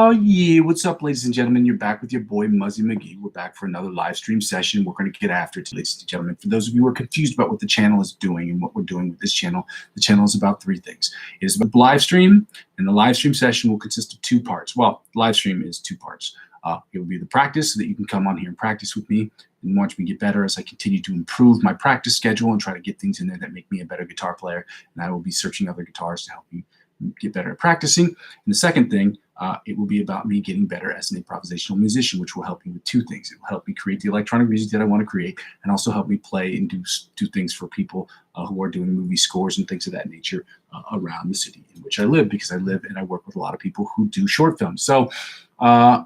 Oh yeah, what's up, ladies and gentlemen? You're back with your boy Muzzy McGee. We're back for another live stream session. We're going to get after it, ladies and gentlemen. For those of you who are confused about what the channel is doing and what we're doing with this channel, the channel is about three things. It is about live stream, and the live stream session will consist of two parts. Well, live stream is two parts. It will be the practice so that you can come on here and practice with me and watch me get better as I continue to improve my practice schedule and try to get things in there that make me a better guitar player. And I will be searching other guitars to help you get better at practicing. And the second thing, it will be about me getting better as an improvisational musician, which will help me with two things. It will help me create the electronic music that I want to create, and also help me play and do things for people who are doing movie scores and things of that nature around the city in which I live, because I live and I work with a lot of people who do short films. So the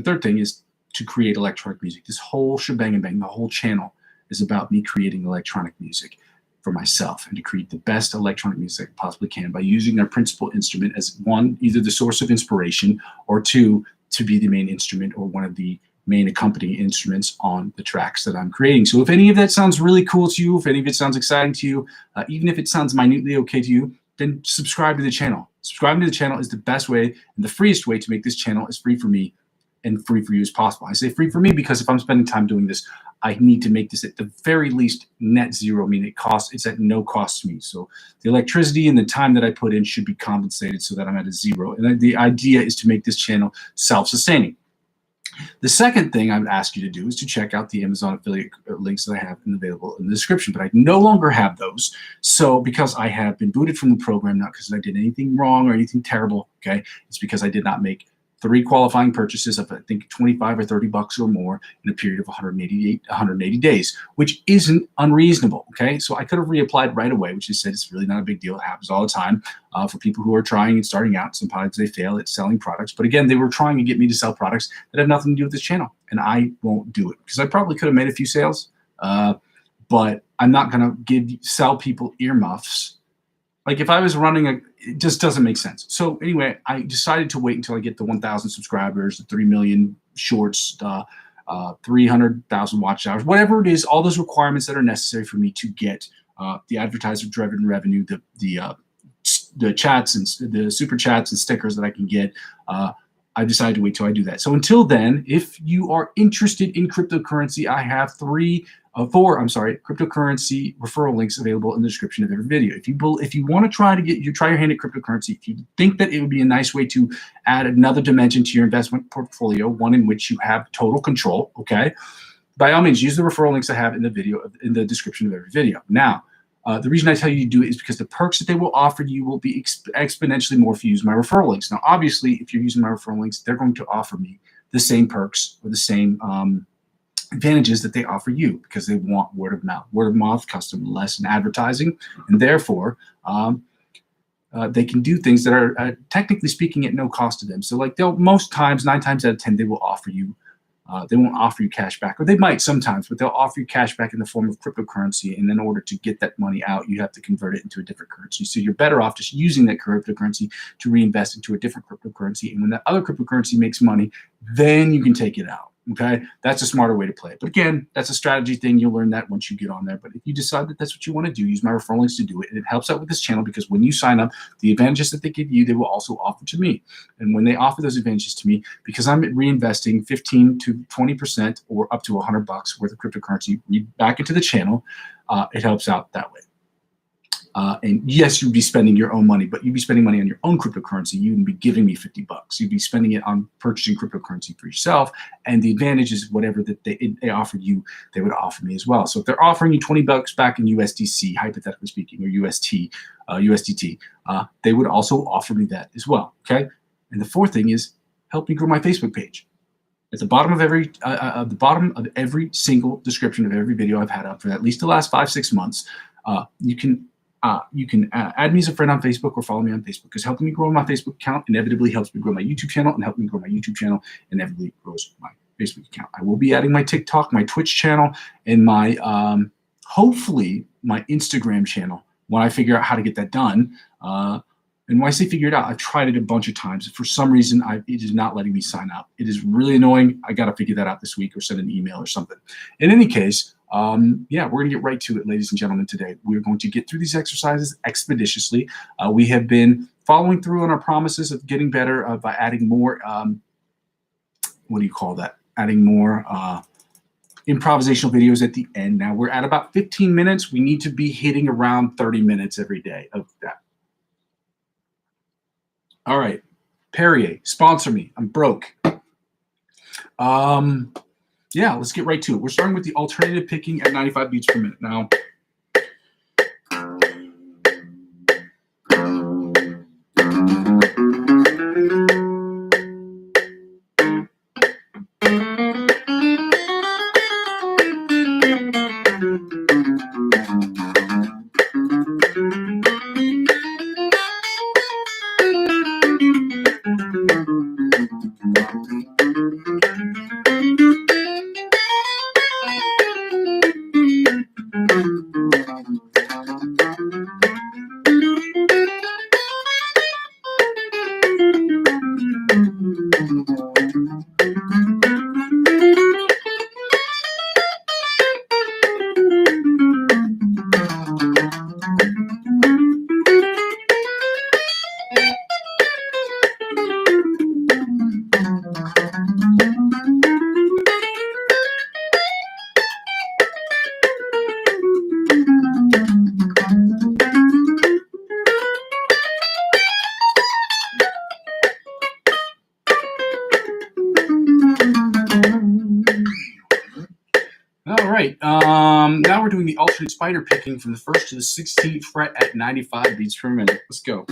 third thing is to create electronic music. This whole shebang and bang, the whole channel is about me creating electronic music for myself and to create the best electronic music I possibly can by using their principal instrument as one, either the source of inspiration, or two, to be the main instrument or one of the main accompanying instruments on the tracks that I'm creating. So if any of that sounds really cool to you, if any of it sounds exciting to you, even if it sounds minutely okay to you, then subscribe to the channel. Subscribing to the channel is the best way and the freest way to make this channel as free for me and free for you as possible. I say free for me because if I'm spending time doing this, I need to make this at the very least net zero, meaning it's at no cost to me. So the electricity and the time that I put in should be compensated so that I'm at a zero. And the idea is to make this channel self-sustaining. The second thing I would ask you to do is to check out the Amazon affiliate links that I have available in the description, but I no longer have those. So because I have been booted from the program, not because I did anything wrong or anything terrible, okay? It's because I did not make 3 qualifying purchases of, I think, 25 or 30 bucks or more in a period of 180 days, which isn't unreasonable, okay? So I could have reapplied right away, which is said it's really not a big deal. It happens all the time for people who are trying and starting out. Sometimes they fail at selling products. But again, they were trying to get me to sell products that have nothing to do with this channel, and I won't do it because I probably could have made a few sales, but I'm not going to sell people earmuffs. Like if I was running it just doesn't make sense. So anyway, I decided to wait until I get the 1,000 subscribers, the 3 million shorts, 300,000 watch hours, whatever it is, all those requirements that are necessary for me to get the advertiser-driven revenue, the chats and the super chats and stickers that I can get. I decided to wait till I do that. So until then, if you are interested in cryptocurrency, I have four cryptocurrency referral links available in the description of every video. If you want to try your hand at cryptocurrency, if you think that it would be a nice way to add another dimension to your investment portfolio, one in which you have total control, okay, by all means, use the referral links I have in the description of every video. Now, the reason I tell you to do it is because the perks that they will offer you will be exponentially more if you use my referral links. Now, obviously, if you're using my referral links, they're going to offer me the same perks or the same advantages that they offer you because they want word of mouth, customer less in advertising, and therefore they can do things that are technically speaking at no cost to them. So like most times, 9 times out of 10, they will offer you. They won't offer you cash back, or they might sometimes, but they'll offer you cash back in the form of cryptocurrency. And in order to get that money out, you have to convert it into a different currency. So you're better off just using that cryptocurrency to reinvest into a different cryptocurrency. And when that other cryptocurrency makes money, then you can take it out. Okay, that's a smarter way to play it. But again, that's a strategy thing. You'll learn that once you get on there. But if you decide that that's what you want to do, use my referral links to do it. And it helps out with this channel because when you sign up, the advantages that they give you, they will also offer to me. And when they offer those advantages to me, because I'm reinvesting 15 to 20% or up to $100 worth of cryptocurrency back into the channel, it helps out that way. And yes, you'd be spending your own money, but you'd be spending money on your own cryptocurrency. You wouldn't be giving me $50. You'd be spending it on purchasing cryptocurrency for yourself. And the advantage is whatever that they offer you, they would offer me as well. So if they're offering you $20 back in USDC, hypothetically speaking, or USDT, they would also offer me that as well. Okay. And the fourth thing is help me grow my Facebook page. At the bottom of every single description of every video I've had up for at least the last 5-6 months, you can add me as a friend on Facebook or follow me on Facebook, because helping me grow my Facebook account inevitably helps me grow my YouTube channel, and helping me grow my YouTube channel inevitably grows my Facebook account. I will be adding my TikTok, my Twitch channel, and my hopefully my Instagram channel when I figure out how to get that done. And when I say figure it out, I've tried it a bunch of times. For some reason, it is not letting me sign up. It is really annoying. I got to figure that out this week or send an email or something. In any case, Yeah, we're going to get right to it, ladies and gentlemen, today. We're going to get through these exercises expeditiously. We have been following through on our promises of getting better by adding more, what do you call that? Adding more improvisational videos at the end. Now we're at about 15 minutes. We need to be hitting around 30 minutes every day of that. All right. Perrier, sponsor me. I'm broke. Yeah, let's get right to it. We're starting with the alternative picking at 95 beats per minute. Now, all right. Now we're doing the alternate spider picking from the 1st to the 16th fret at 95 beats per minute. Let's go.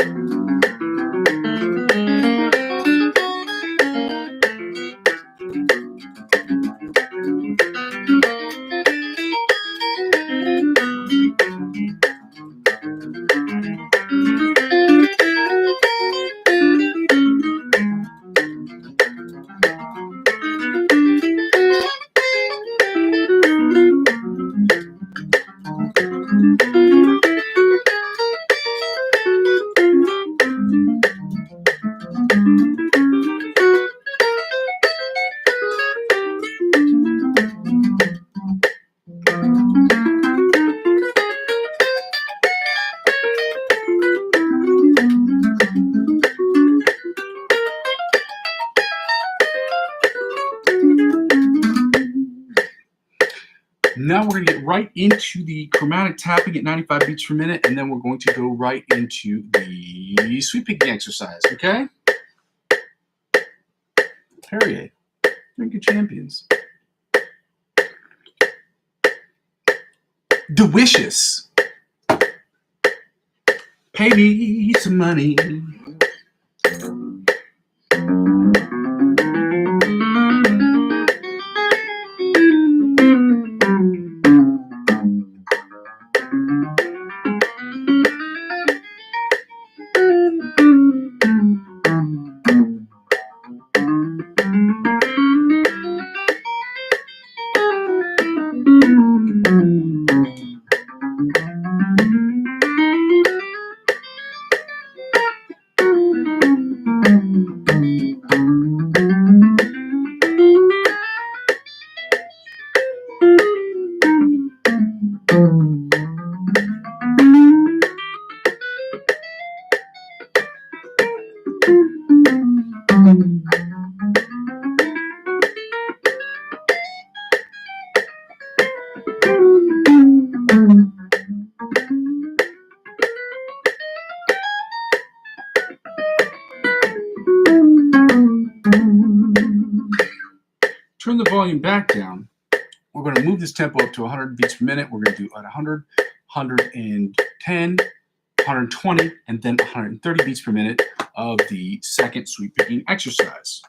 Now we're going to get right into the chromatic tapping at 95 beats per minute, and then we're going to go right into the sweep picking exercise, okay? Perrier, drink your champions. Delicious. Pay me some money. Turn the volume back down. We're going to move this tempo up to 100 beats per minute. We're going to do at 100, 110, 120, and then 130 beats per minute of the second sweep picking exercise.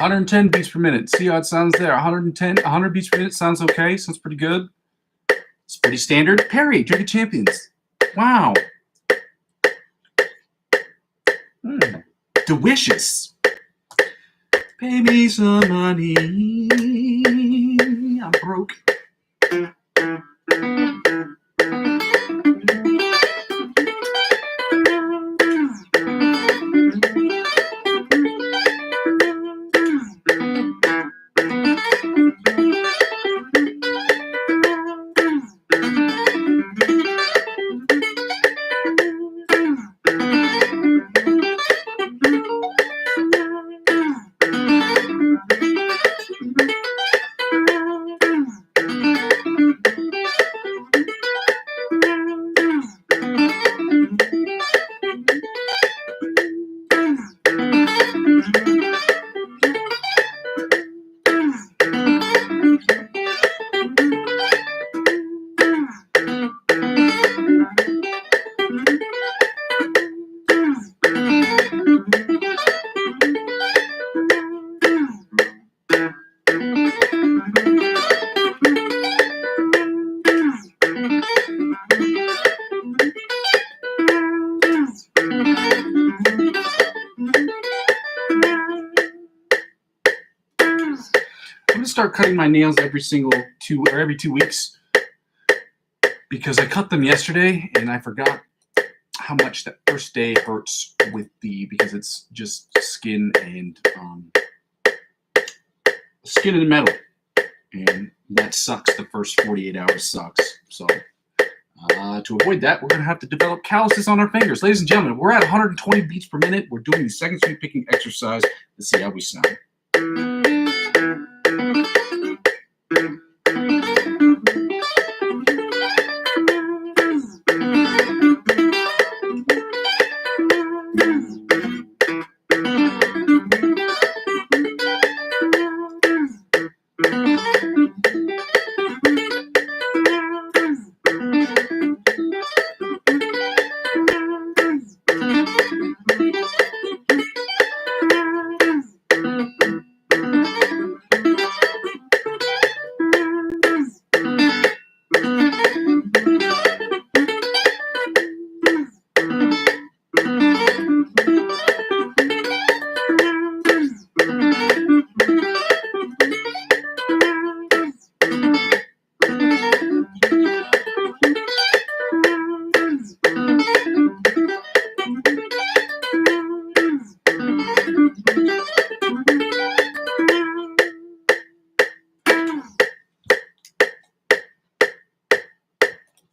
110 beats per minute. See how it sounds there? 100 beats per minute sounds okay. Sounds pretty good. It's pretty standard. Perry, Drink of Champions. Wow. Delicious. Pay me some money. I'm broke. I'm gonna start cutting my nails every 2 weeks because I cut them yesterday and I forgot how much that first day hurts because it's just skin and metal, and that sucks. The first 48 hours sucks. So to avoid that, we're gonna have to develop calluses on our fingers. Ladies and gentlemen, we're at 120 beats per minute. We're doing the second string picking exercise. Let's see how we sound.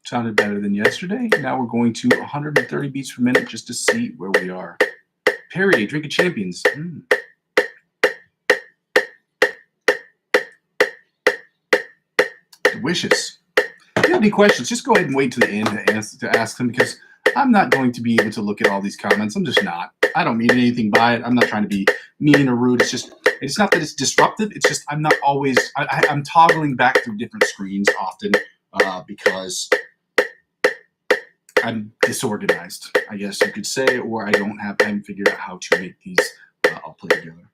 Sounded better than yesterday. Now we're going to 130 beats per minute just to see where we are. Perry, Drink of Champions. Delicious. If you have any questions, just go ahead and wait to the end to ask them, because I'm not going to be able to look at all these comments. I'm just not. I don't mean anything by it. I'm not trying to be mean or rude. It's not that it's disruptive. It's just I'm not always. I'm toggling back through different screens often because I'm disorganized, I guess you could say, or I haven't figured out how to make these all play together.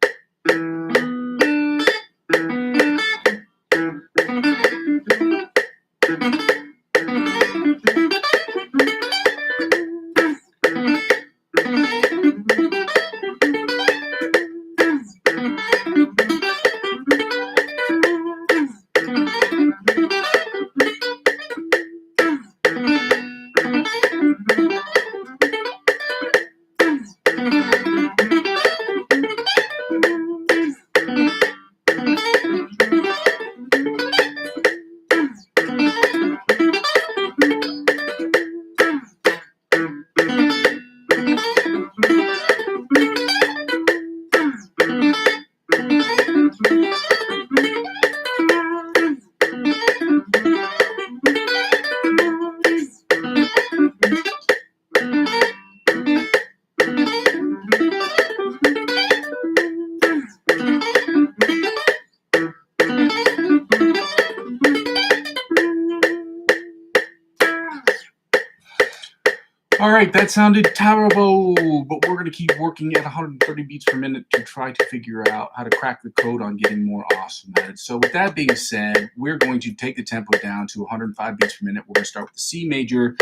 All right, that sounded terrible, but we're going to keep working at 130 beats per minute to try to figure out how to crack the code on getting more awesome at it. So with that being said, we're going to take the tempo down to 105 beats per minute. We're going to start with the C major,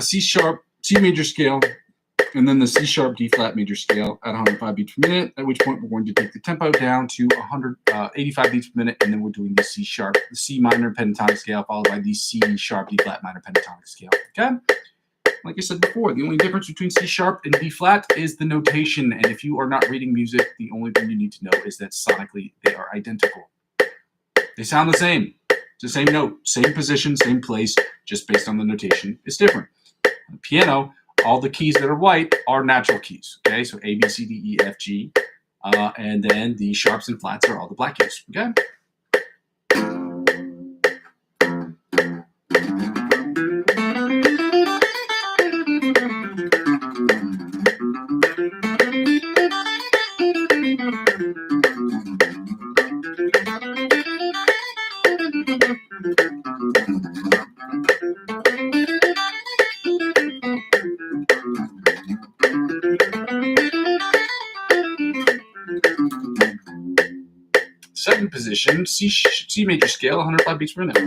C sharp, C major scale, and then the C sharp, D flat major scale at 105 beats per minute, at which point we're going to take the tempo down to 185 beats per minute, and then we're doing the C sharp, the C minor pentatonic scale, followed by the C sharp, D flat minor pentatonic scale. Okay? Like I said before, the only difference between C sharp and D flat is the notation, and if you are not reading music, the only thing you need to know is that sonically they are identical. They sound the same. It's the same note, same position, same place, just based on the notation. It's different. On the piano, all the keys that are white are natural keys. Okay, so A, B, C, D, E, F, G, and then the sharps and flats are all the black keys. Okay. Second position, C major scale, 105 beats per minute.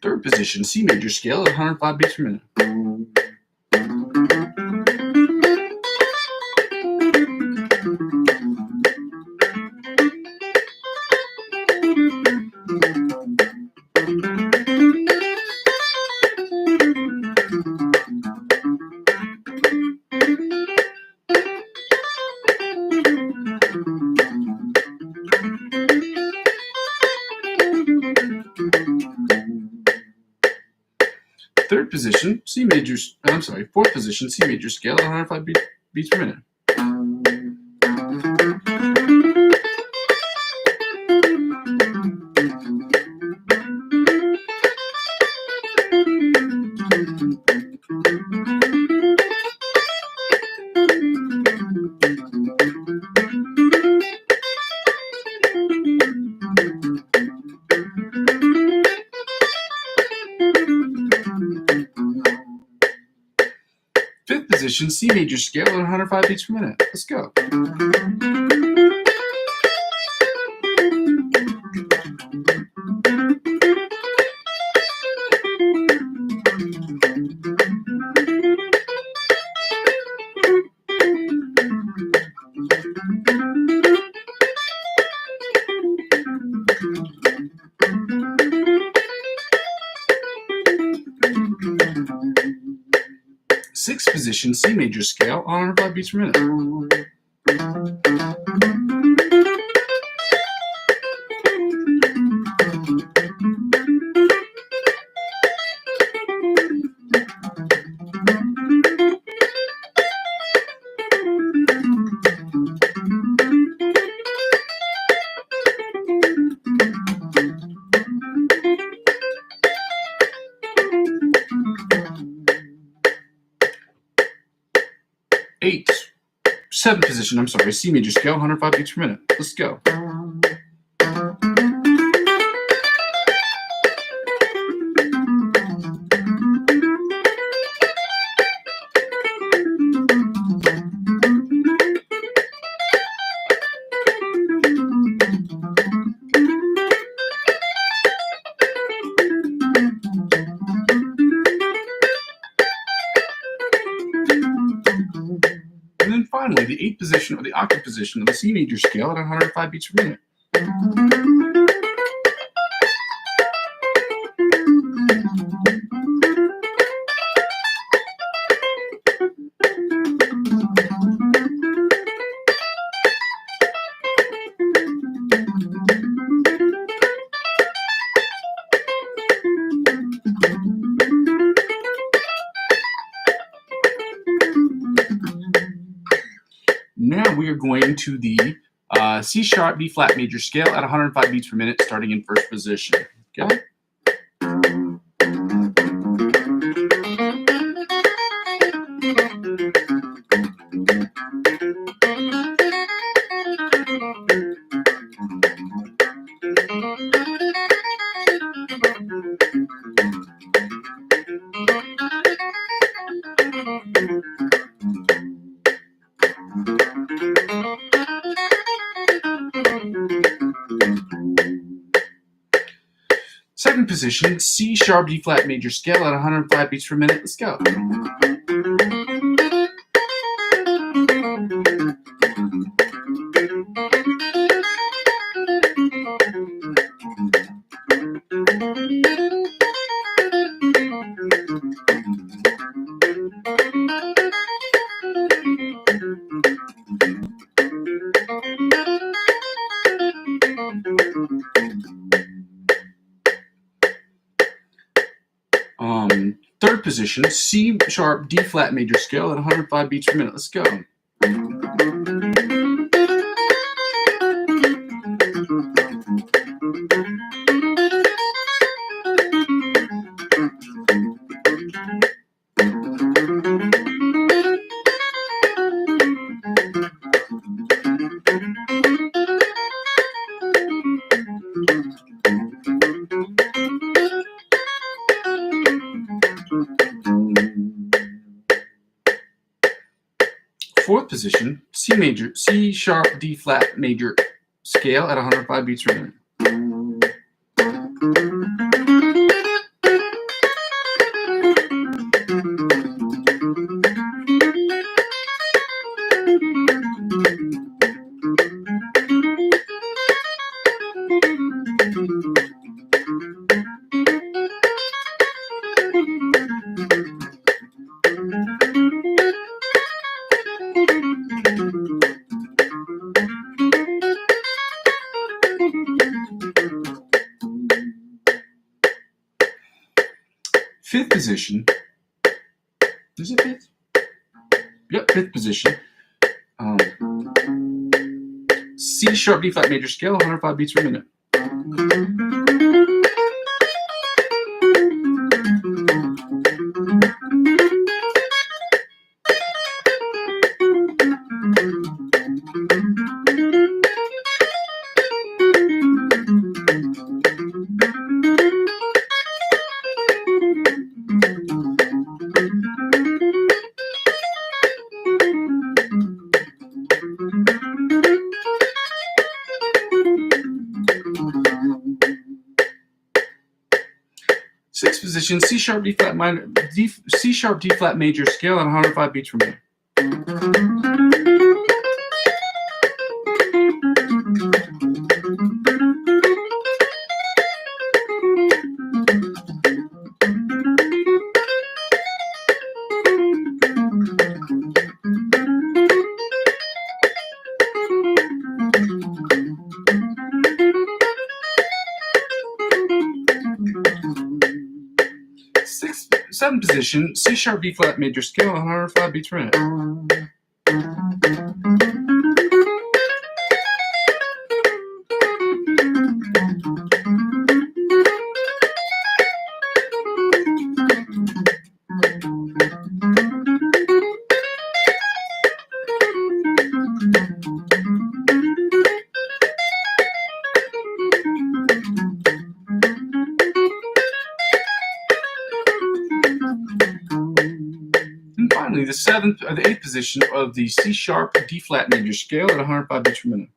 Third position, C major scale at 105 beats per minute. Third position, fourth position, C major scale at 105 beats per minute. Fifth position, C major scale at 105 beats per minute. Let's go. Sixth position, C major scale, 105 beats per minute. Seventh position, C major scale, 105 beats per minute. Let's go. And then finally, the eighth position, or the octave position of the C major scale at 105 beats per minute. Now we are going to the C sharp, B flat major scale at 105 beats per minute, starting in first position. Okay. Second position, C sharp, D flat major scale at 105 beats per minute. Let's go. Third position, C sharp, D flat major scale at 105 beats per minute. Let's go. Fourth position, C sharp, D flat major scale at 105 beats per minute. Fifth position, is it fifth? Yep, fifth position. C sharp, D flat major scale, 105 beats per minute. Sixth position, C sharp, D flat major scale at 105 beats per minute. Seventh position, C sharp, D flat major scale at 105 beats per minute. And finally, the eighth position of the C sharp, D flat major scale at 105 beats per minute.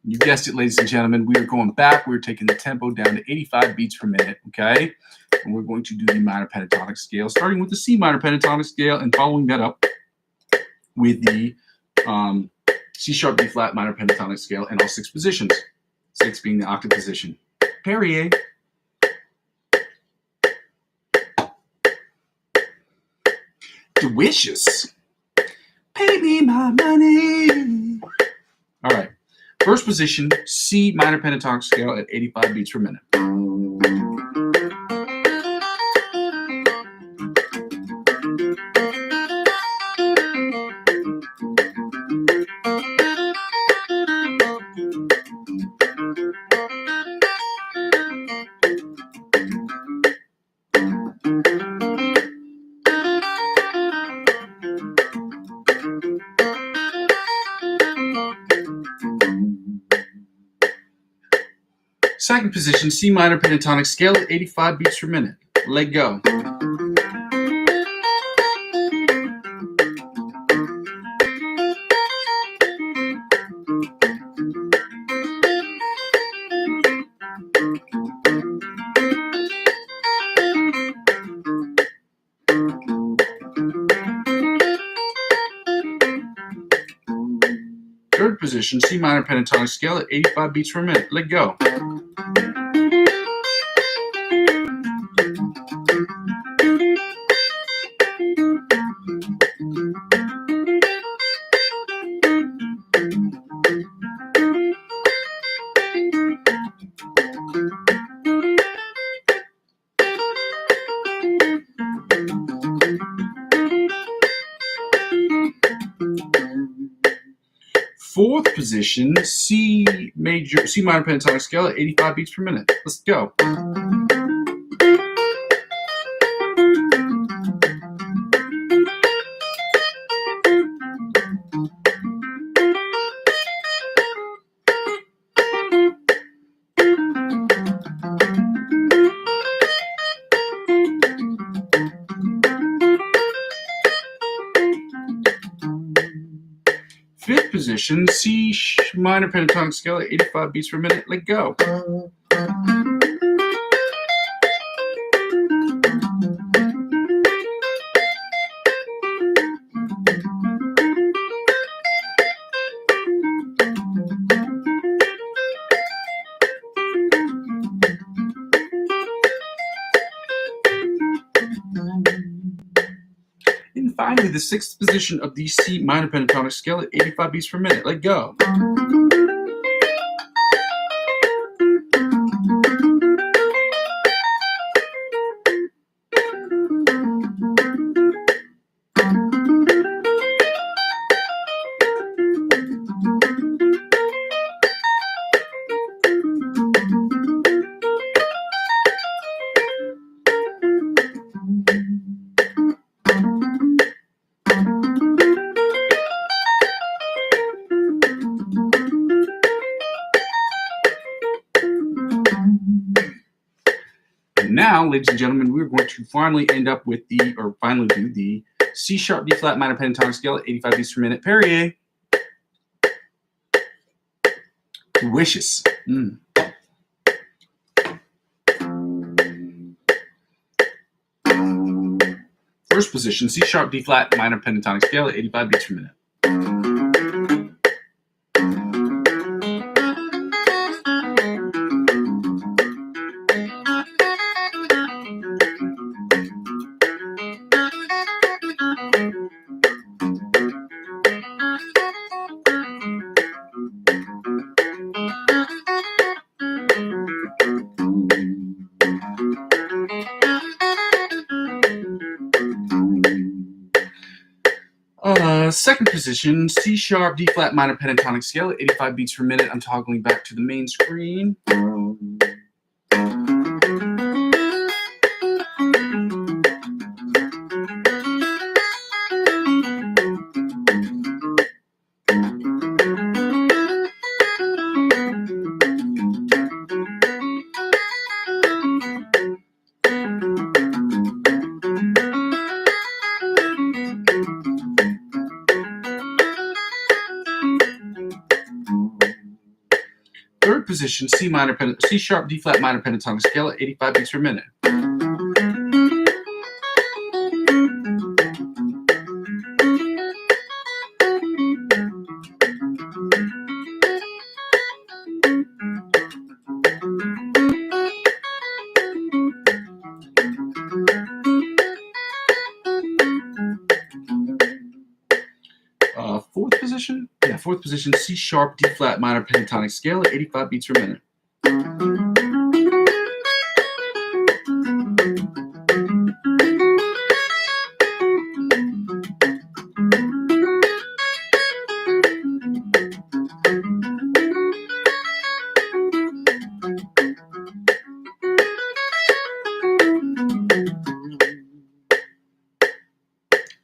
You guessed it, ladies and gentlemen. We are going back. We're taking the tempo down to 85 beats per minute, okay? And we're going to do the minor pentatonic scale, starting with the C minor pentatonic scale and following that up with the C sharp, D flat minor pentatonic scale in all 6 positions. 6 being the octave position. Perrier. Delicious. Pay me my money. All right. First position, C minor pentatonic scale at 85 beats per minute. Second position, C minor pentatonic scale at 85 beats per minute. Let go. Third position, C minor pentatonic scale at 85 beats per minute. Let go. Fourth position, C minor pentatonic scale at 85 beats per minute. Let's go. Fifth position, C minor pentatonic scale at 85 beats per minute. Let go. And finally, the sixth position of the C minor pentatonic scale at 85 beats per minute. Let go. Now, ladies and gentlemen, we're going to finally do the C sharp D flat minor pentatonic scale at 85 beats per minute. Perrier. Delicious. First position, C sharp D flat minor pentatonic scale at 85 beats per minute. Second position, C sharp D flat minor pentatonic scale at 85 beats per minute. I'm toggling back to the main screen. Third position, C sharp D flat minor pentatonic scale at 85 beats per minute. fourth position, C sharp, D flat minor pentatonic scale at 85 beats per minute.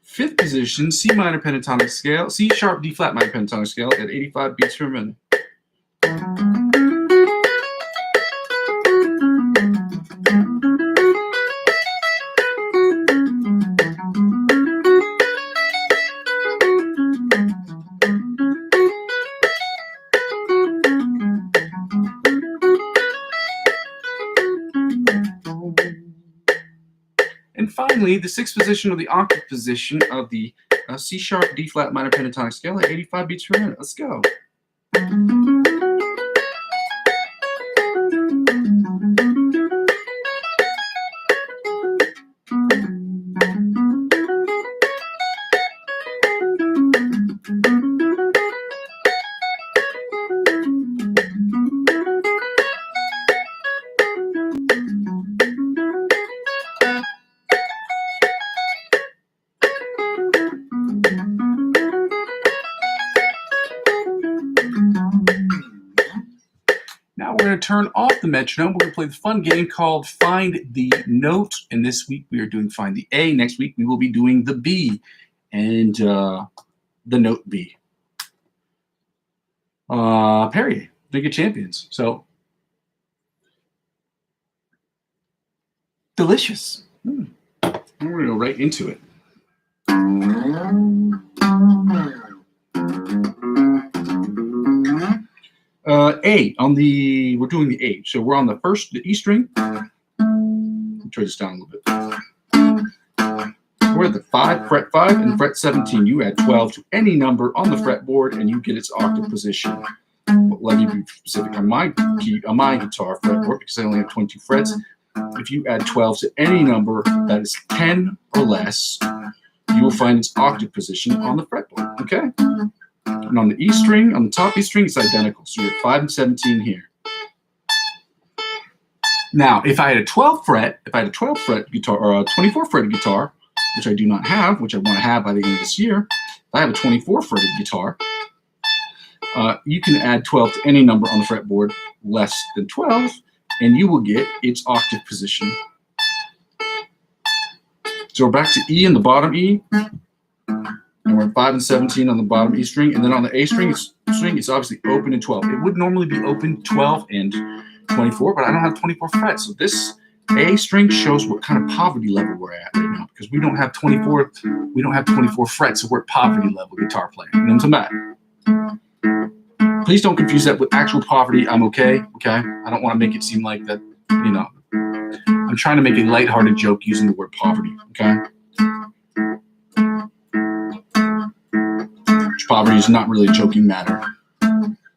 Fifth position, C minor pentatonic scale, C sharp, D flat minor pentatonic scale at 85 beats per minute. And finally, the sixth position or the octave position of the C sharp, D flat minor pentatonic scale at 85 beats per minute. Let's go. Now we're going to turn off the metronome. We're going to play the fun game called Find the Note. And this week we are doing Find the A. Next week we will be doing the B and the note B. Perrier, they get champions. So delicious. We're going to go right into it. A on the, we're doing the A. So we're on the E string. Let me try this down a little bit. We're at the fret 5 and fret 17. You add 12 to any number on the fretboard and you get its octave position. But let me be specific on my guitar fretboard because I only have 22 frets. If you add 12 to any number that is 10 or less, you will find its octave position on the fretboard. Okay? And on the E string, on the top E string, it's identical. So you're at 5 and 17 here. Now, if I had a 12 fret guitar or a 24 fretted guitar, which I do not have, which I want to have by the end of this year, if I have a 24 fretted guitar, you can add 12 to any number on the fretboard less than 12, and you will get its octave position. So we're back to E in the bottom E. And we're at 5 and 17 on the bottom E string. And then on the A string, it's obviously open and 12. It would normally be open 12 and 24, but I don't have 24 frets. So this A string shows what kind of poverty level we're at right now because we don't have 24 frets, so we're at poverty level guitar playing. And then come back. Please don't confuse that with actual poverty. I'm okay. I don't want to make it seem like that, you know. I'm trying to make a lighthearted joke using the word poverty, okay? Poverty is not really a joking matter.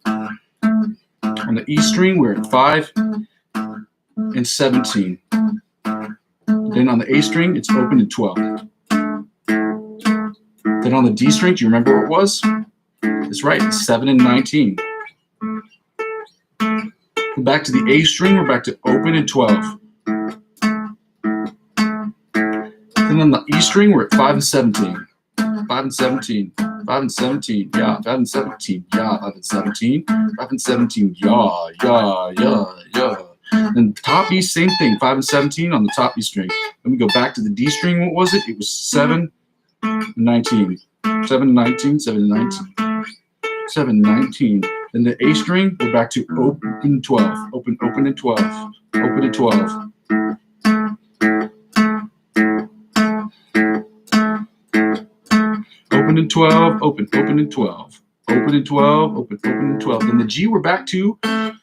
On the E string, we're at 5 and 17. Then on the A string, it's open and 12. Then on the D string, do you remember what it was? That's right, it's 7 and 19. Then back to the A string, we're back to open and 12. Then on the E string, we're at 5 and 17. 5 and 17. 5 and 17, yeah, 5 and 17, yeah, 5 and 17, 5 and 17, yeah. Then top E, same thing, 5 and 17 on the top E string. Then we go back to the D string, what was it? It was 7 and 19, 7 and 19, 7 and 19, 7 and 19. Then the A string, we're back to open 12, open and 12, open and 12. Open and 12, open and 12, open and 12, open and 12. Then the G, we're back to 2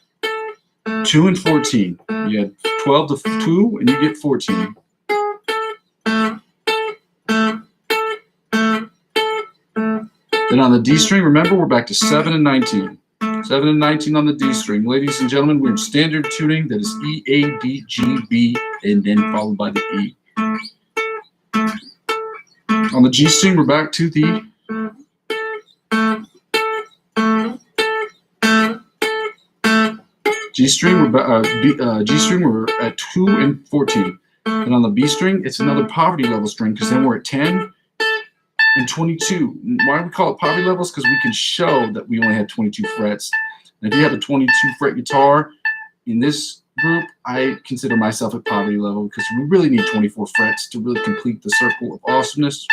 and 14. You had 12 to 2, and you get 14. Then on the D string, remember, we're back to 7 and 19. 7 and 19 on the D string. Ladies and gentlemen, we're in standard tuning. That is E, A, D, G, B, and then followed by the E. On the G string, we're back to the G string, G string, we're at 2 and 14. And on the B string, it's another poverty level string because then we're at 10 and 22. Why do we call it poverty levels? Because we can show that we only have 22 frets. And if you have a 22 fret guitar in this group, I consider myself at poverty level because we really need 24 frets to really complete the circle of awesomeness.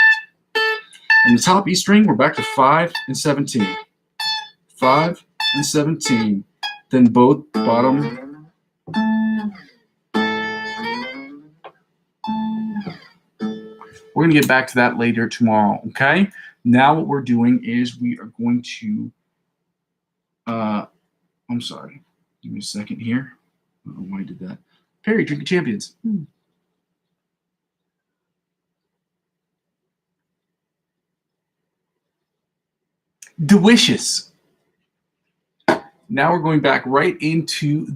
And the top E string, we're back to 5 and 17. 5 and 17. Then both bottom. We're going to get back to that later tomorrow, okay? Now what we're doing is we are going to, I'm sorry. Give me a second here. I don't know why I did that. Perry, Drinking Champions. Delicious. Now we're going back right into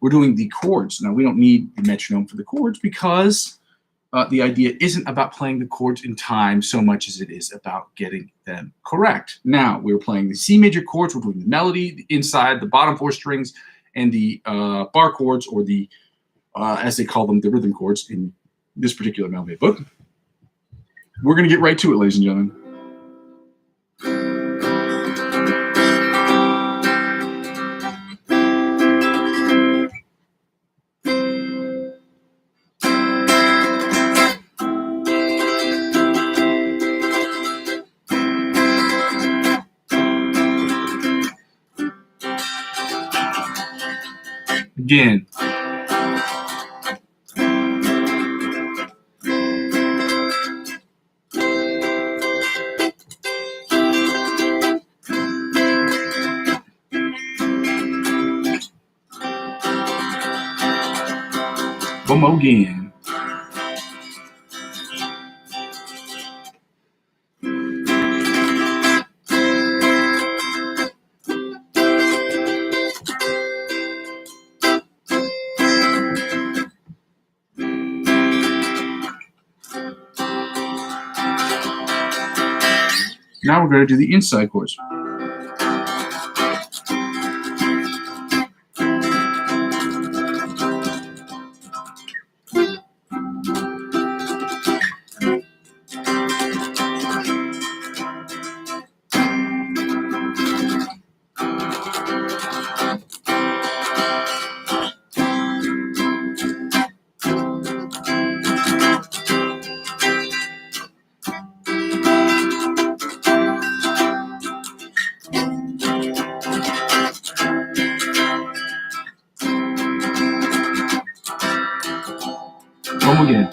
we're doing the chords. Now we don't need the metronome for the chords because the idea isn't about playing the chords in time so much as it is about getting them correct. Now we're playing the C major chords. We're doing the melody, the inside, the bottom 4 strings, and the bar chords, or the, as they call them, the rhythm chords in this particular melody book. We're going to get right to it, ladies and gentlemen. Again. One more again. Now we're going to do the inside chords. One more again.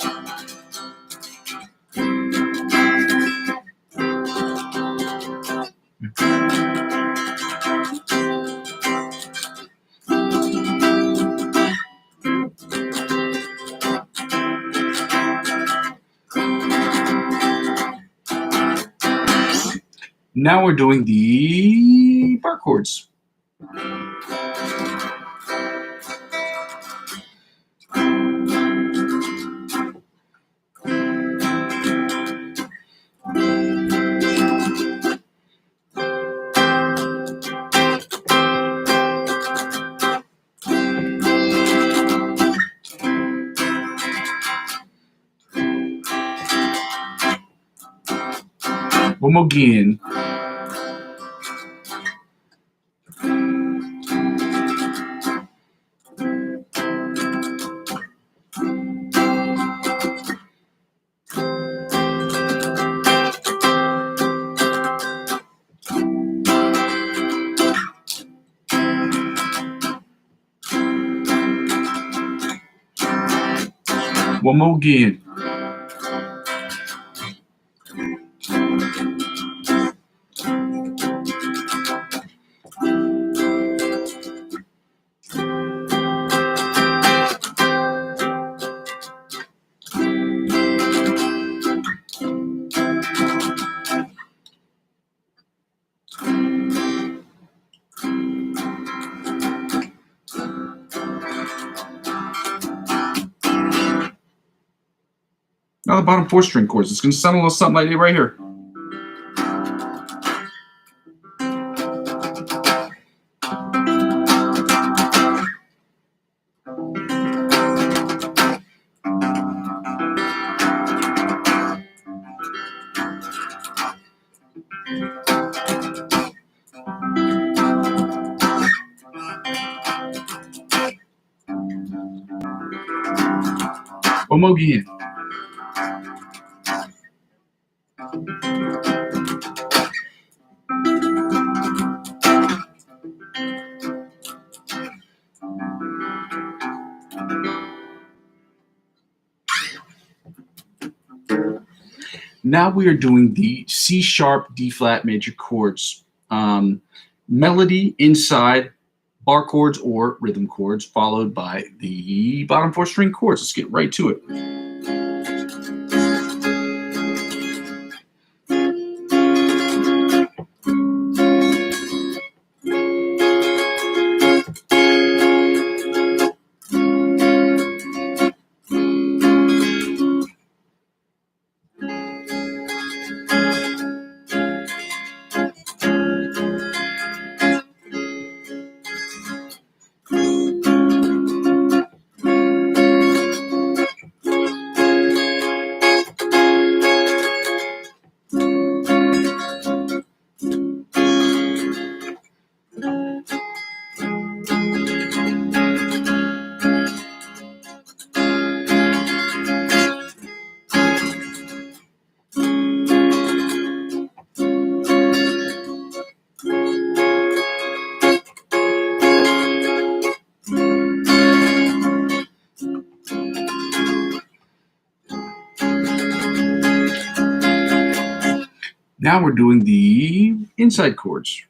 Now we're doing the bar chords. One more again. One more again. Now the bottom 4 string chords. It's going to sound a little something like it right here. One more again. Now we are doing the C sharp, D flat major chords. Melody inside bar chords or rhythm chords, followed by the bottom 4 string chords. Let's get right to it. Now we're doing the inside chords.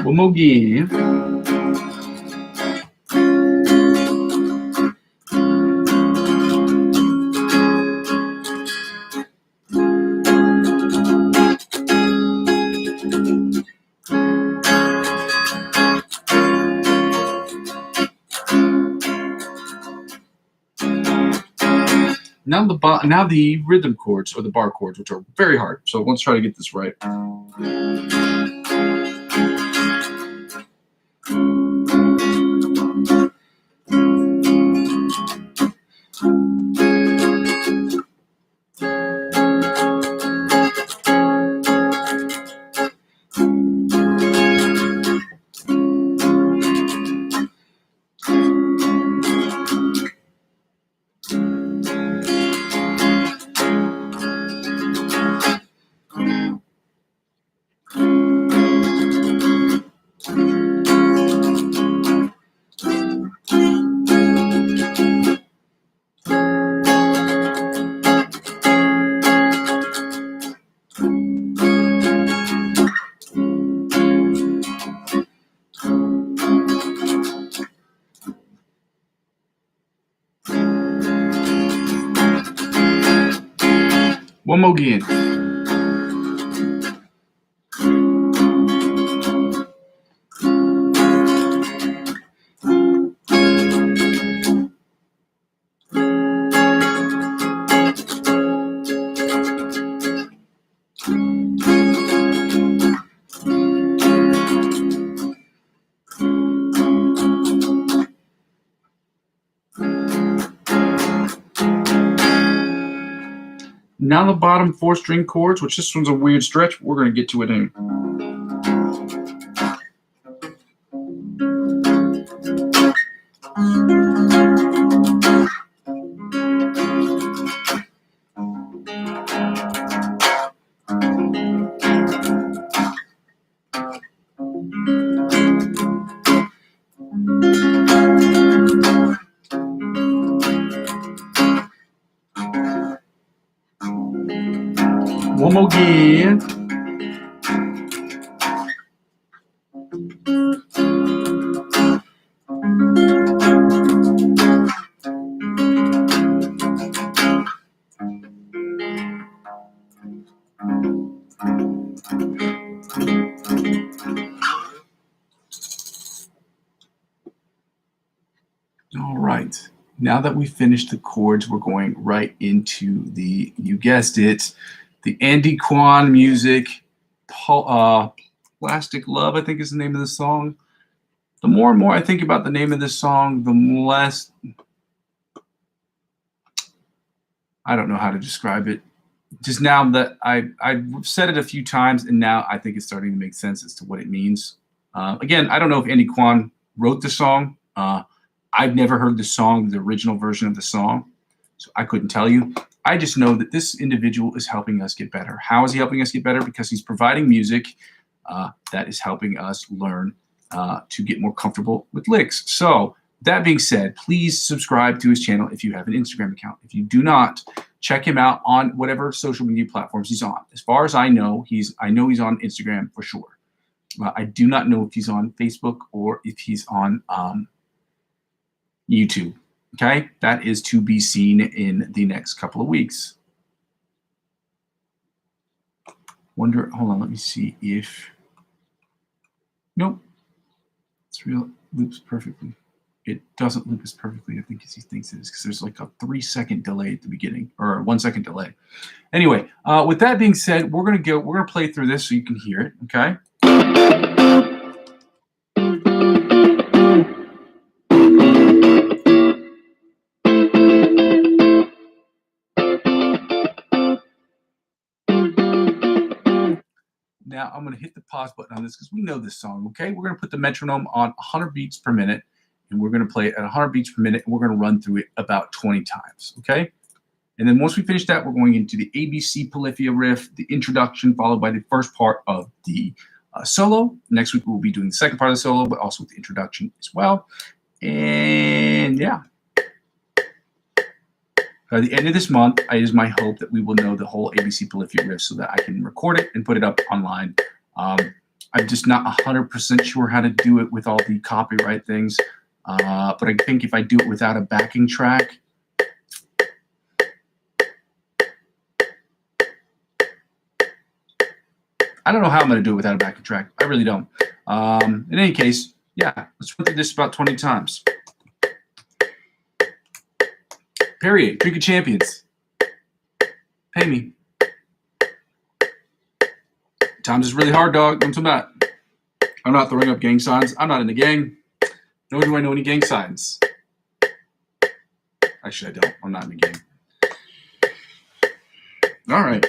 One more again. Now the rhythm chords or the bar chords, which are very hard. So let's try to get this right. One more again. Now the bottom 4 string chords, which this one's a weird stretch, but we're going to get to it in. One more again. All right. Now that we finished the chords, we're going right into the, you guessed it, the Andy Kwan music. Plastic Love, I think is the name of the song. The more and more I think about the name of this song, the less, I don't know how to describe it. Just now that I've said it a few times, and now I think it's starting to make sense as to what it means. Again, I don't know if Andy Kwan wrote the song. I've never heard the song, the original version of the song, so I couldn't tell you. I just know that this individual is helping us get better. How is he helping us get better? Because he's providing music that is helping us learn to get more comfortable with licks. So that being said, please subscribe to his channel if you have an Instagram account. If you do not, check him out on whatever social media platforms he's on. As far as I know, he's on Instagram for sure. I do not know if he's on Facebook or if he's on YouTube. Okay, that is to be seen in the next couple of weeks. Hold on, let me see if, nope, it's real, loops perfectly. It doesn't loop as perfectly, I think, as he thinks it is, because there's like a 3-second delay at the beginning, or a 1-second delay. Anyway, with that being said, we're gonna play through this so you can hear it, okay? Now I'm going to hit the pause button on this because we know this song, okay? We're going to put the metronome on 100 beats per minute, and we're going to play it at 100 beats per minute, and we're going to run through it about 20 times, okay? And then once we finish that, we're going into the ABC Polyphia riff, the introduction, followed by the first part of the solo. Next week, we'll be doing the second part of the solo, but also with the introduction as well. And yeah. By the end of this month, it is my hope that we will know the whole ABC Polyphia riff so that I can record it and put it up online. I'm just not 100% sure how to do it with all the copyright things. But I think if I do it without a backing track, I don't know how I'm going to do it without a backing track. I really don't. In any case, yeah, let's run through this about 20 times. Period. Drink of Champions. Pay me. Times is really hard, dog. I'm talking about. I'm not throwing up gang signs. I'm not in the gang. Nor do I know any gang signs. Actually, I don't. I'm not in the gang. All right.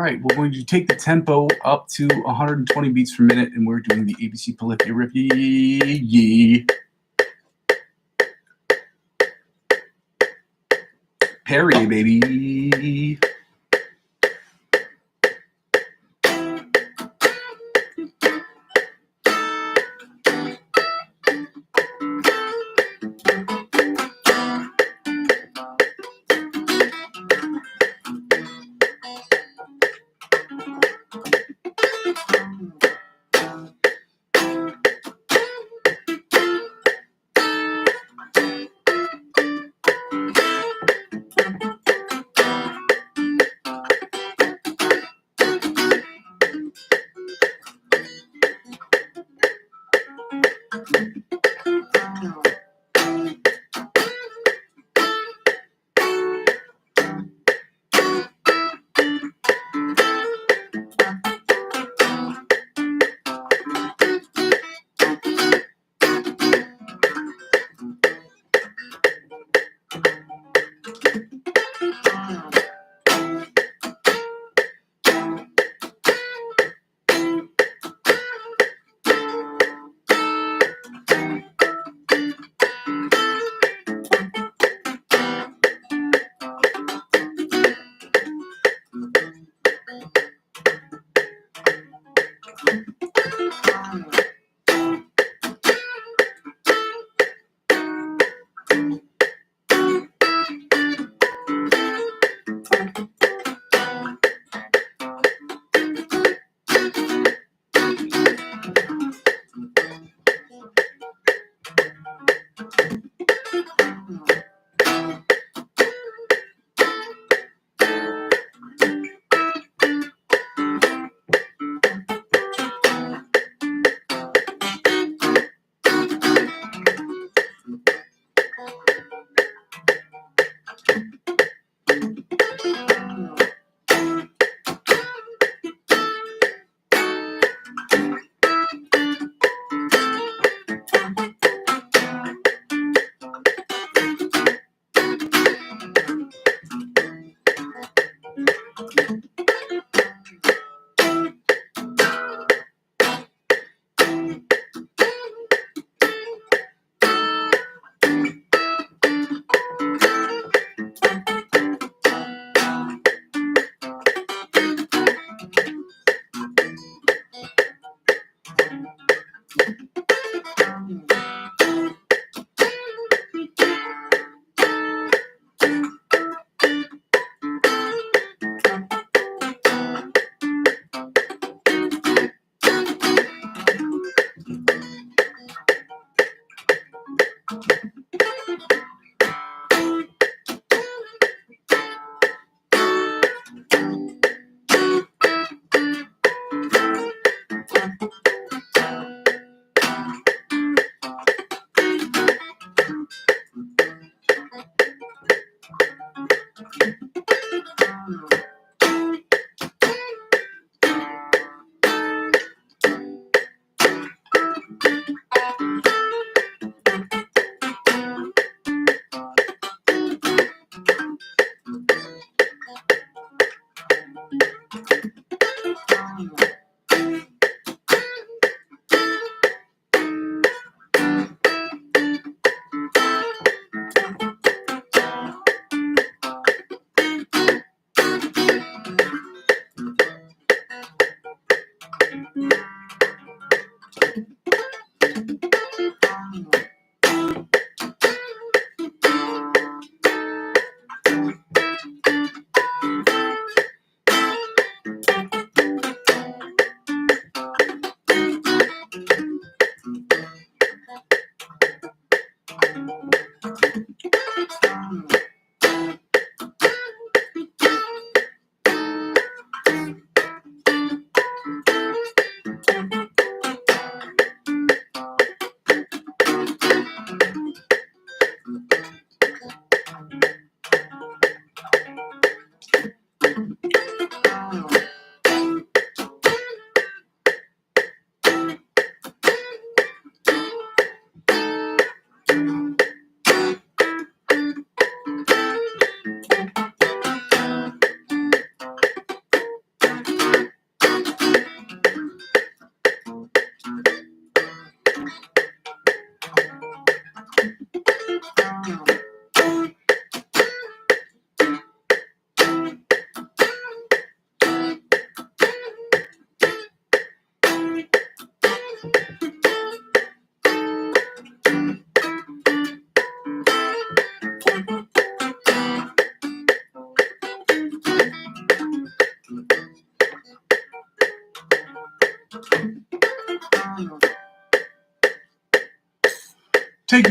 right, we're going to take the tempo up to 120 beats per minute, and we're doing the ABC Polyphia Riffy. Perrier, baby.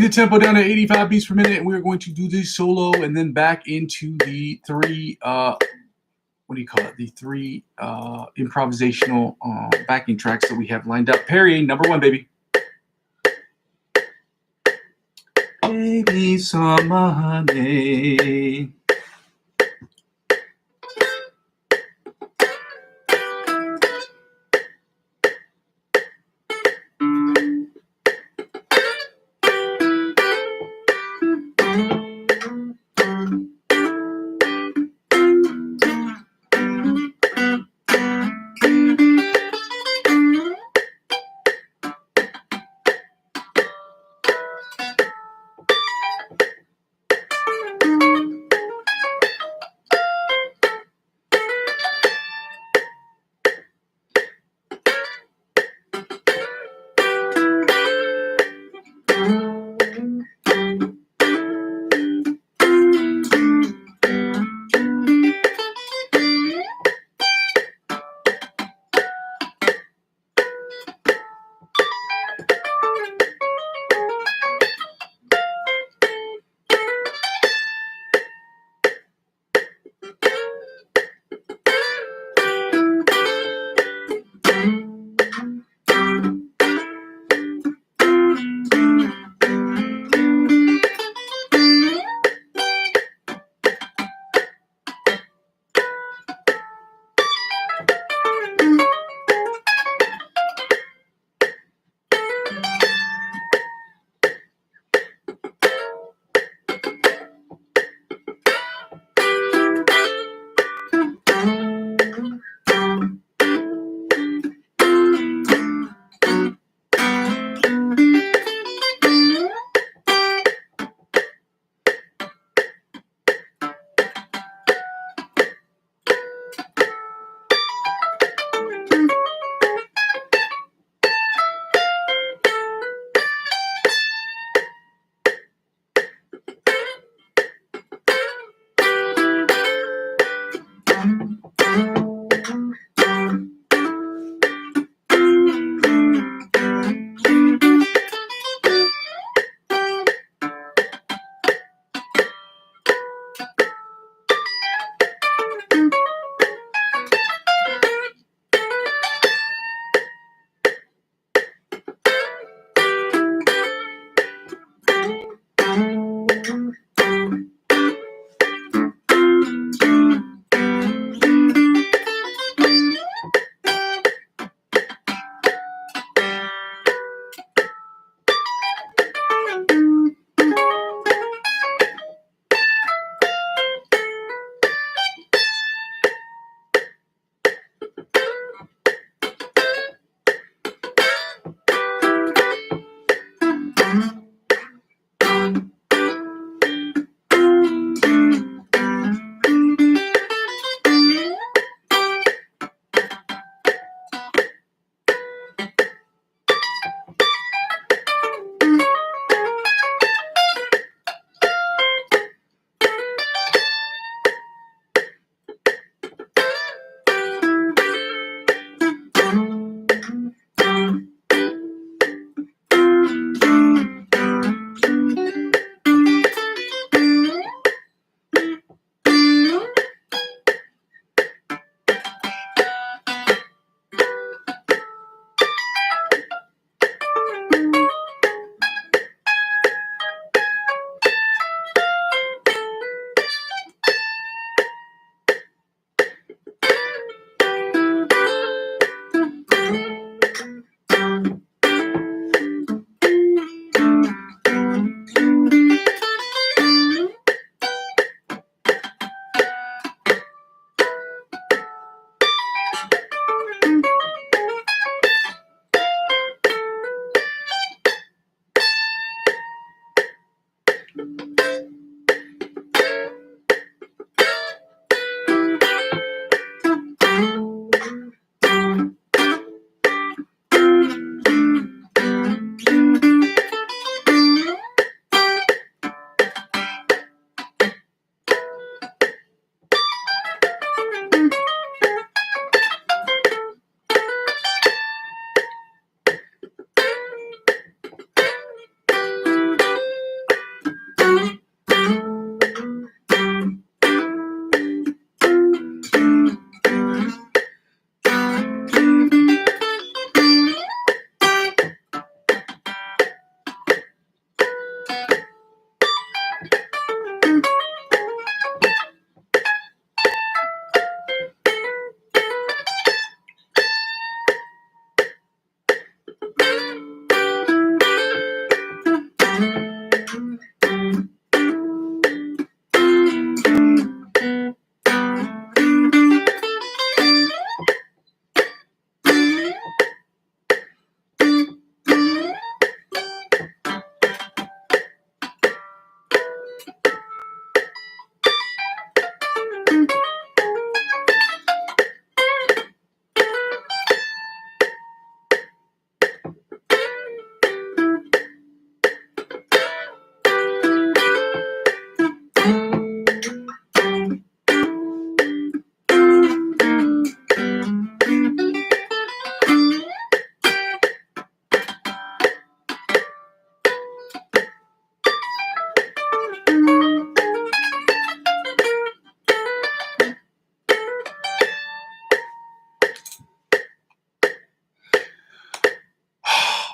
the tempo down to 85 beats per minute, and we're going to do this solo and then back into the three, what do you call it? The three improvisational backing tracks that we have lined up. Perry, number one, baby. Baby, some money.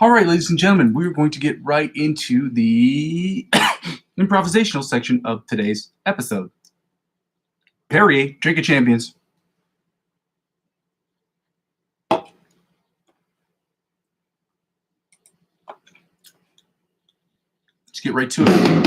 All right, ladies and gentlemen, we're going to get right into the improvisational section of today's episode. Perrier, drink of champions. Let's get right to it.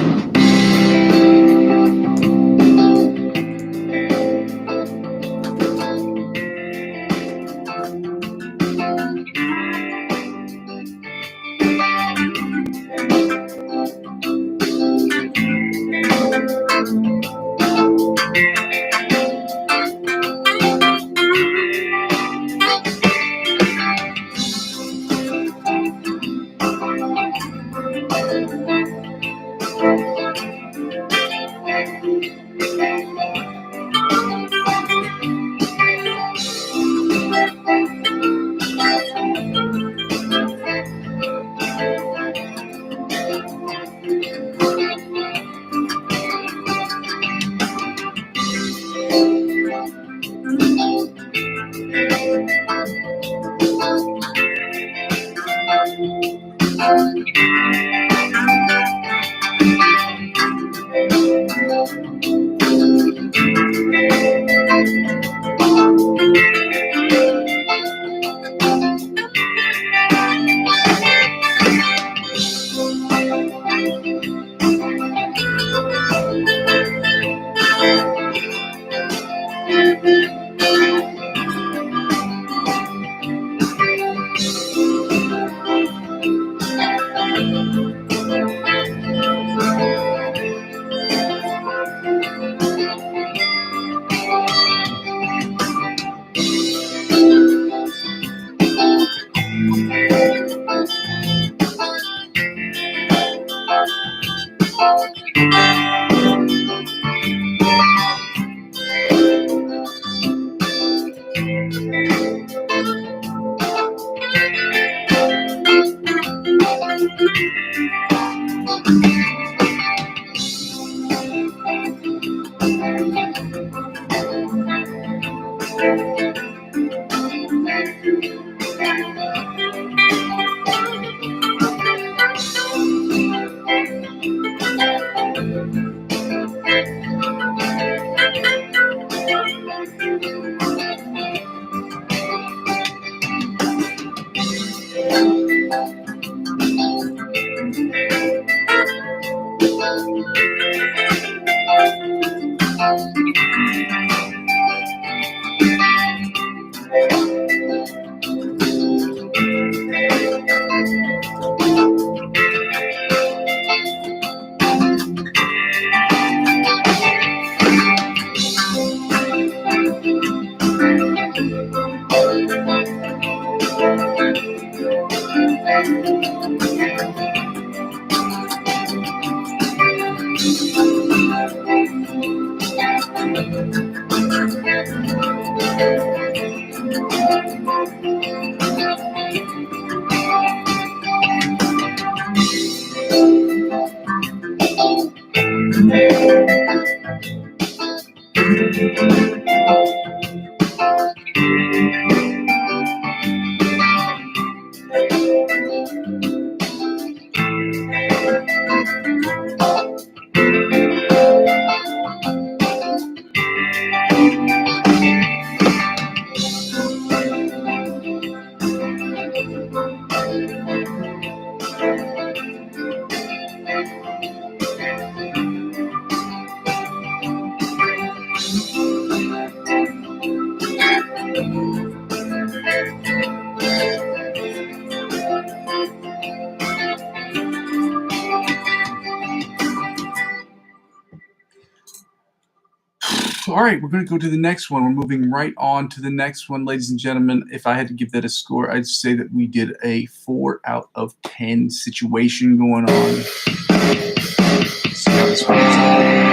All right, we're going to go to the next one. We're moving right on to the next one, ladies and gentlemen. If I had to give that a score, I'd say that we did a 4 out of 10 situation going on. Let's see how this works out.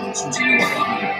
This one's a little heavier.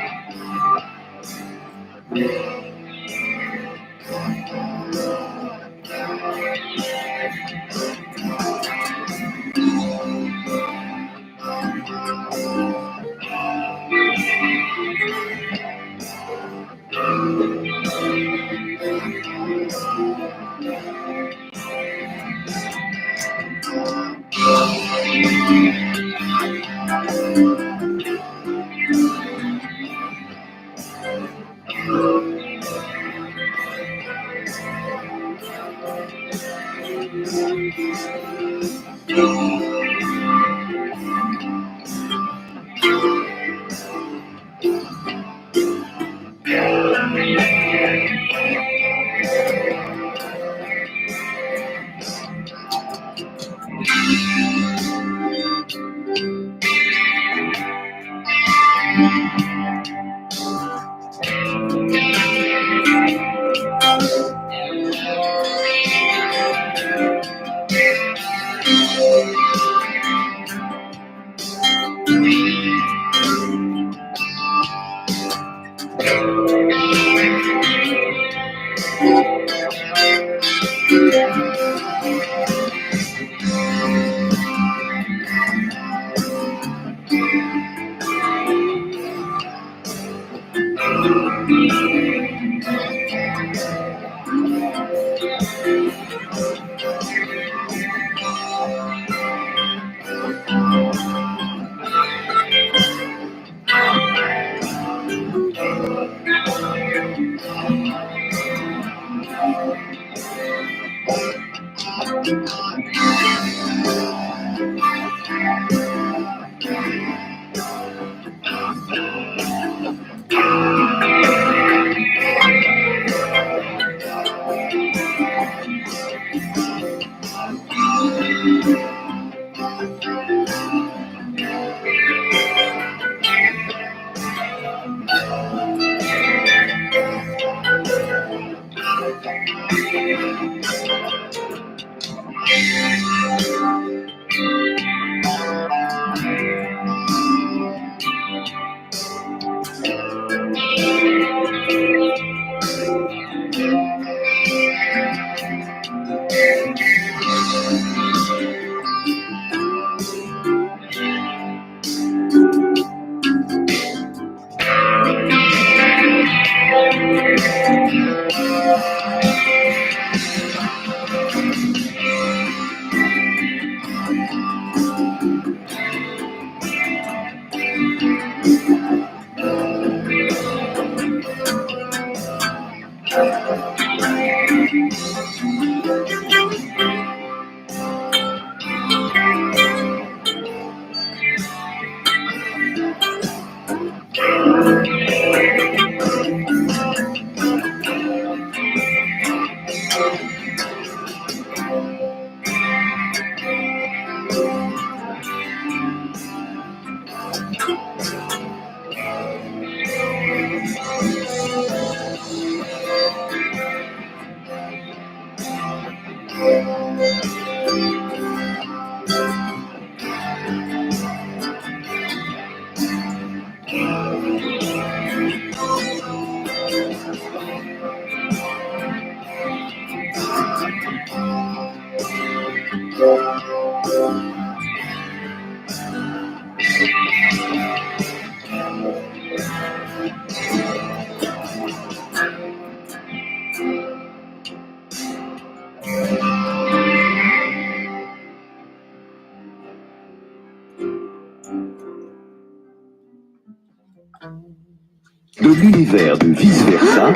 De l'univers de vice-versa.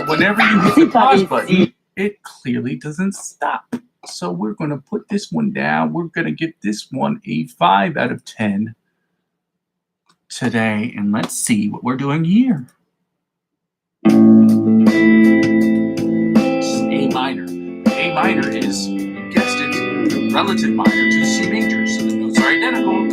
Whenever you hit the pause button, it clearly doesn't stop. So we're going to put this one down. We're going to give this one a 5 out of 10 today. And let's see what we're doing here. It's A minor. A minor is, you guessed it, the relative minor to C major. So the notes are identical.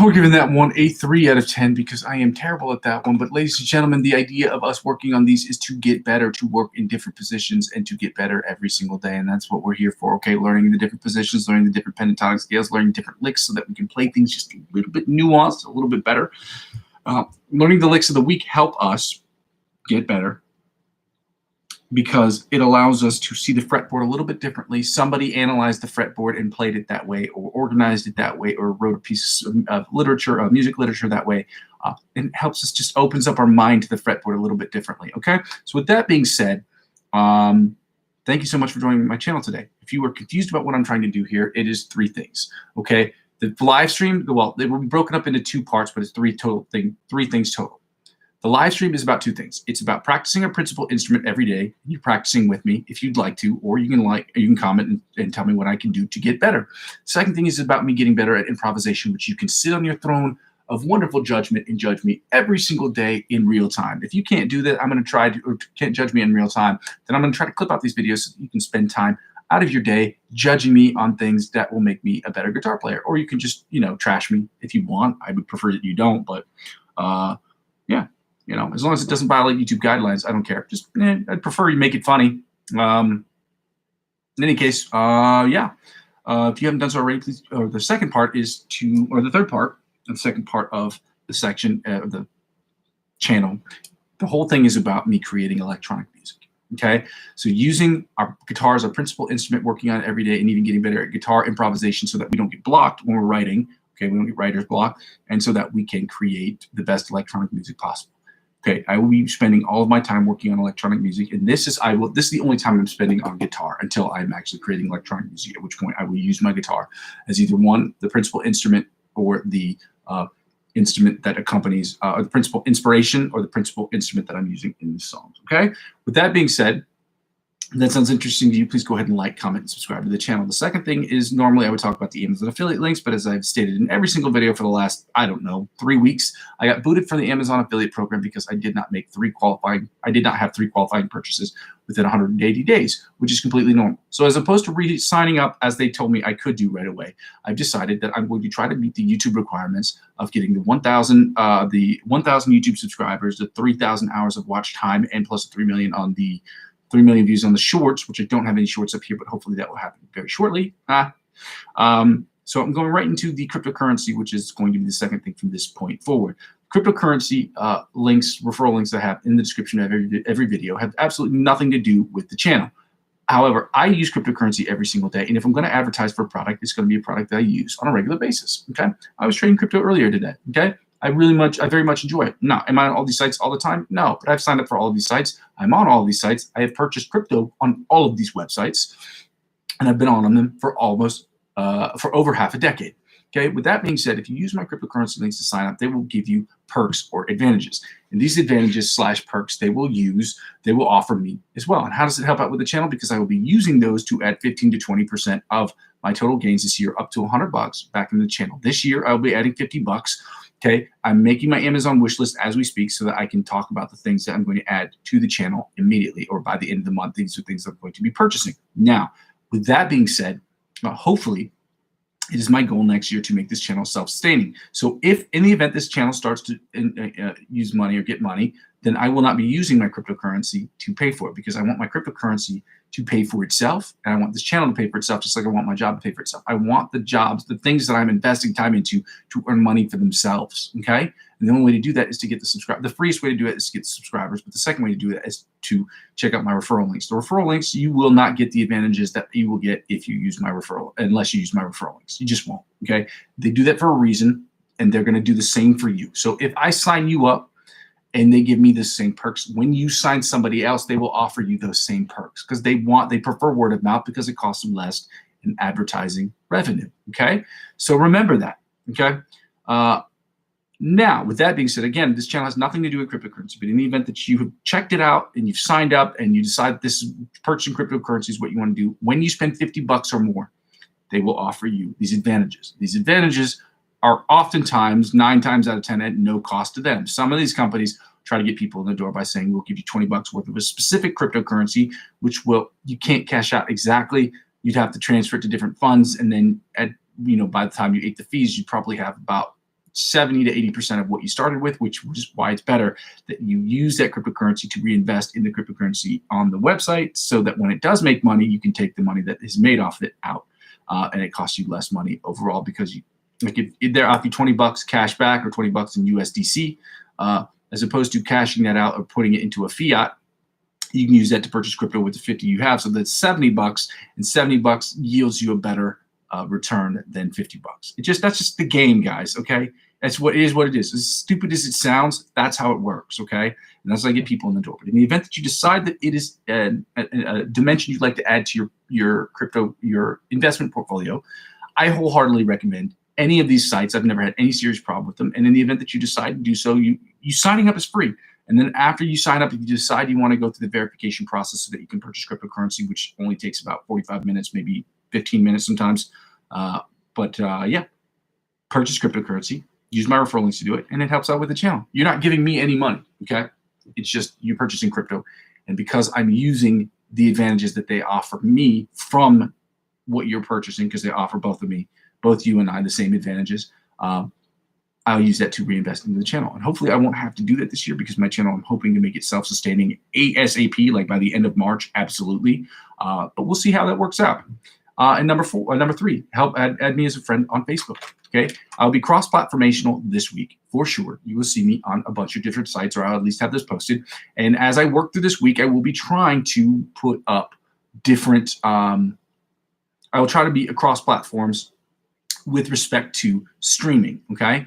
We're giving that one a 3 out of 10 because I am terrible at that one. But ladies and gentlemen, the idea of us working on these is to get better, to work in different positions, and to get better every single day. And that's what we're here for, okay? Learning the different positions, learning the different pentatonic scales, learning different licks so that we can play things just a little bit nuanced, a little bit better. Learning the licks of the week help us get better, because it allows us to see the fretboard a little bit differently. Somebody analyzed the fretboard and played it that way, or organized it that way, or wrote a piece of literature, music literature that way. And it helps us, just opens up our mind to the fretboard a little bit differently, okay? So with that being said, thank you so much for joining my channel today. If you were confused about what I'm trying to do here, it is 3 things, okay? The live stream, well, they will be broken up into 2 parts, but it's 3 things total. The live stream is about 2 things. It's about practicing a principal instrument every day. You're practicing with me if you'd like to, or you can comment and tell me what I can do to get better. Second thing is about me getting better at improvisation, which you can sit on your throne of wonderful judgment and judge me every single day in real time. If you can't do that, I'm going to try to, or can't judge me in real time, then I'm going to try to clip out these videos so that you can spend time out of your day judging me on things that will make me a better guitar player. Or you can just, trash me if you want. I would prefer that you don't, but yeah. As long as it doesn't violate YouTube guidelines, I don't care. Just, I'd prefer you make it funny. In any case, yeah. If you haven't done so already, please. Or the second part is the third part, the second part of the section of the channel. The whole thing is about me creating electronic music. Okay, so using our guitar as our principal instrument, working on it every day, and even getting better at guitar improvisation so that we don't get blocked when we're writing. Okay, we don't get writer's block, and so that we can create the best electronic music possible. Okay, I will be spending all of my time working on electronic music, and this is the only time I'm spending on guitar until I'm actually creating electronic music, at which point I will use my guitar as either the principal instrument, or the instrument that accompanies, or the principal inspiration, or the principal instrument that I'm using in the songs. Okay, with that being said, if that sounds interesting to you, please go ahead and like, comment, and subscribe to the channel. The second thing is, normally I would talk about the Amazon affiliate links, but as I've stated in every single video for the last, 3 weeks, I got booted from the Amazon affiliate program because I did not have 3 qualifying purchases within 180 days, which is completely normal. So as opposed to signing up as they told me I could do right away, I've decided that I'm going to try to meet the YouTube requirements of getting the 1,000 YouTube subscribers, the 3,000 hours of watch time, and plus 3 million views on the shorts, which I don't have any shorts up here, but hopefully that will happen very shortly. So I'm going right into the cryptocurrency, which is going to be the second thing from this point forward. Cryptocurrency referral links I have in the description of every video have absolutely nothing to do with the channel. However, I use cryptocurrency every single day, and if I'm going to advertise for a product, it's going to be a product that I use on a regular basis. Okay, I was trading crypto earlier today. Okay. I very much enjoy it. Now, am I on all these sites all the time? No, but I've signed up for all of these sites. I'm on all of these sites. I have purchased crypto on all of these websites, and I've been on them for over half a decade. Okay, with that being said, if you use my cryptocurrency links to sign up, they will give you perks or advantages. And these advantages / perks they will offer me as well. And how does it help out with the channel? Because I will be using those to add 15 to 20% of my total gains this year, up to $100 back in the channel. This year, I'll be adding $50 Okay, I'm making my Amazon wish list as we speak so that I can talk about the things that I'm going to add to the channel immediately or by the end of the month. These are things I'm going to be purchasing. Now, with that being said, hopefully, it is my goal next year to make this channel self-sustaining. So if in the event this channel starts to use money or get money, then I will not be using my cryptocurrency to pay for it because I want my cryptocurrency to pay for itself. And I want this channel to pay for itself, just like I want my job to pay for itself. I want the jobs, the things that I'm investing time into to earn money for themselves, okay? And the only way to do that is to get the subscribe. The freest way to do it is to get the subscribers, but the second way to do that is to check out my referral links. The referral links, you will not get the advantages that you will get if you use my referral, unless you use my referral links. You just won't, okay? They do that for a reason, and they're going to do the same for you. So if I sign you up and they give me the same perks, when you sign somebody else, they will offer you those same perks because they prefer word of mouth because it costs them less in advertising revenue, okay? So remember that, okay? Now, with that being said, again, this channel has nothing to do with cryptocurrency, but in the event that you have checked it out and you've signed up and you decide that this purchasing cryptocurrency is what you want to do, when you spend $50 or more, they will offer you these advantages. These advantages are oftentimes 9 times out of 10 at no cost to them. Some of these companies try to get people in the door by saying, we'll give you $20 worth of a specific cryptocurrency, which you can't cash out exactly. You'd have to transfer it to different funds. And then by the time you ate the fees, you'd probably have about 70 to 80% of what you started with, which is why it's better that you use that cryptocurrency to reinvest in the cryptocurrency on the website so that when it does make money, you can take the money that is made off it out. And it costs you less money overall because if they're off you $20 cash back or $20 in USDC, as opposed to cashing that out or putting it into a fiat, you can use that to purchase crypto with the 50 you have. So that's $70, and $70 yields you a better return than $50. That's just the game, guys. Okay, that's what it is. What it is. As stupid as it sounds, that's how it works. Okay, and that's how I get people in the door. But in the event that you decide that it is a dimension you'd like to add to your investment portfolio, I wholeheartedly recommend any of these sites. I've never had any serious problem with them. And in the event that you decide to do so, you signing up is free. And then after you sign up, if you decide you want to go through the verification process so that you can purchase cryptocurrency, which only takes about 45 minutes, maybe 15 minutes sometimes. Yeah, purchase cryptocurrency, use my referral links to do it, and it helps out with the channel. You're not giving me any money, okay? It's just you purchasing crypto. And because I'm using the advantages that they offer me from what you're purchasing, because they offer both you and I, the same advantages, I'll use that to reinvest into the channel. And hopefully I won't have to do that this year because my channel, I'm hoping to make it self-sustaining ASAP, like by the end of March, absolutely. But we'll see how that works out. And number 3, help add me as a friend on Facebook. Okay, I'll be cross-platformational this week for sure. You will see me on a bunch of different sites, or I'll at least have this posted. And as I work through this week, I will be trying to put up different. I will try to be across platforms with respect to streaming. Okay,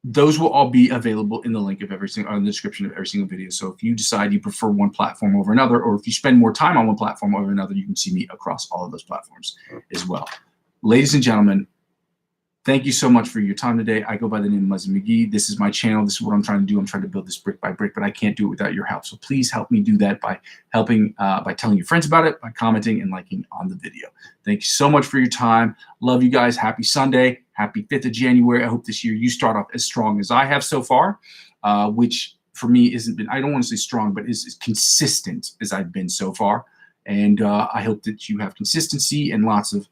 those will all be available in the link of in the description of every single video. So if you decide you prefer one platform over another, or if you spend more time on one platform over another, you can see me across all of those platforms as well. Ladies and gentlemen, thank you so much for your time today. I go by the name of Muzzy McGee. This is my channel. This is what I'm trying to do. I'm trying to build this brick by brick, but I can't do it without your help. So please help me do that by by telling your friends about it, by commenting and liking on the video. Thank you so much for your time. Love you guys. Happy Sunday. Happy 5th of January. I hope this year you start off as strong as I have so far, which for me isn't been, I don't want to say strong, but is consistent as I've been so far. And I hope that you have consistency and lots of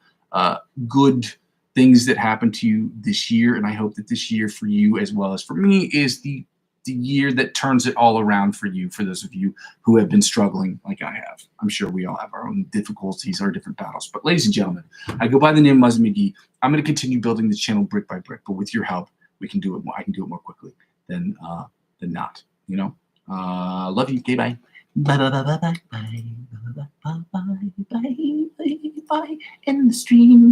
good things that happen to you this year. And I hope that this year for you as well as for me is the year that turns it all around for you, for those of you who have been struggling like I have. I'm sure we all have our own difficulties, our different battles. But ladies and gentlemen, I go by the name of Muzzy McGee. I'm going to continue building this channel brick by brick, but with your help, we can do it more. I can do it more quickly than not. You know, love you. Okay, bye. Bye bye bye bye bye bye bye bye bye bye bye bye. End the stream.